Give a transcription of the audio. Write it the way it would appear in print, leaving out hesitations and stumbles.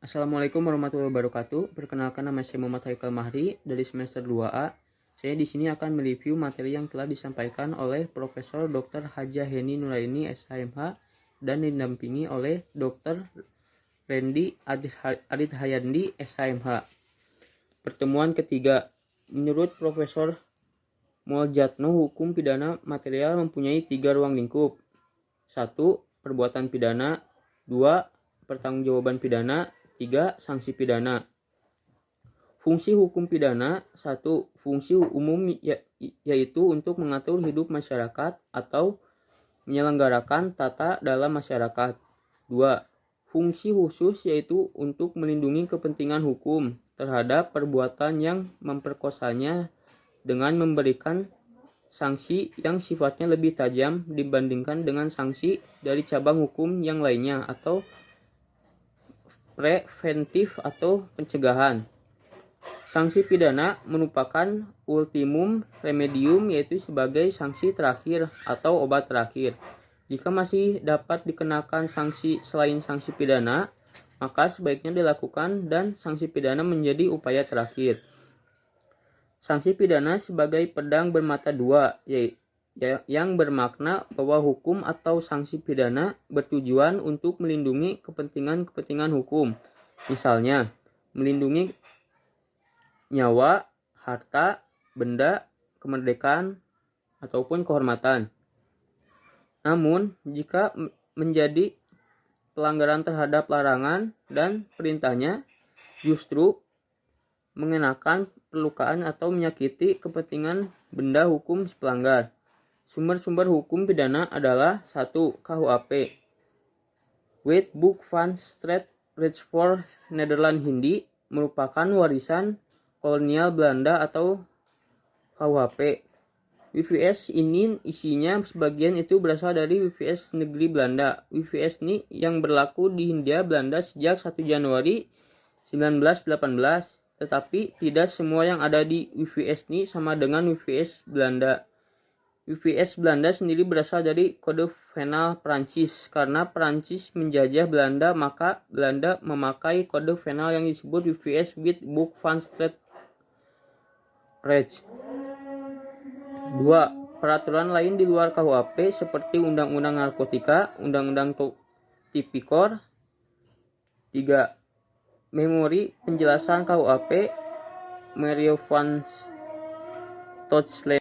Assalamualaikum warahmatullahi wabarakatuh. Perkenalkan, nama saya Muhammad Haikal Mahri dari semester 2A. Saya di sini akan mereview materi yang telah disampaikan oleh Profesor Dr. Hajah Heni Nuraini SHMH dan didampingi oleh Dr. Randy Adit Hayandi SHMH. Pertemuan ketiga. Menurut Profesor Moljatno, hukum pidana material mempunyai 3 ruang lingkup. 1. Perbuatan pidana. 2. Pertanggungjawaban pidana. 3. Sanksi pidana. Fungsi hukum pidana. 1. Fungsi umum yaitu untuk mengatur hidup masyarakat atau menyelenggarakan tata dalam masyarakat. 2. Fungsi khusus yaitu untuk melindungi kepentingan hukum terhadap perbuatan yang memperkosanya dengan memberikan sanksi yang sifatnya lebih tajam dibandingkan dengan sanksi dari cabang hukum yang lainnya atau preventif atau pencegahan. Sanksi pidana merupakan ultimum remedium, yaitu sebagai sanksi terakhir atau obat terakhir. Jika masih dapat dikenakan sanksi selain sanksi pidana, maka sebaiknya dilakukan dan sanksi pidana menjadi upaya terakhir. Sanksi pidana sebagai pedang bermata dua, yang bermakna bahwa hukum atau sanksi pidana bertujuan untuk melindungi kepentingan hukum. Misalnya, melindungi nyawa, harta, benda, kemerdekaan, ataupun kehormatan. Namun, jika menjadi pelanggaran terhadap larangan dan perintahnya, justru mengenakan perlukaan atau menyakiti kepentingan benda hukum si pelanggar. Sumber-sumber hukum pidana adalah 1. KUHP, Wetboek van Strafrecht voor Nederland Hindi, merupakan warisan kolonial Belanda atau KUHP. WVS ini isinya sebagian itu berasal dari WVS negeri Belanda. WVS ini yang berlaku di Hindia Belanda sejak 1 Januari 1918. Tetapi tidak semua yang ada di WVS ini sama dengan WVS Belanda. WVS Belanda sendiri berasal dari kode penal Prancis. Karena Prancis menjajah Belanda, maka Belanda memakai kode penal yang disebut WVS Wetboek van Strafrecht. 2. Peraturan lain di luar KUHP seperti Undang-Undang Narkotika, Undang-Undang Tipikor. 3. Memori penjelasan KUHP, Mario van Toetslaan.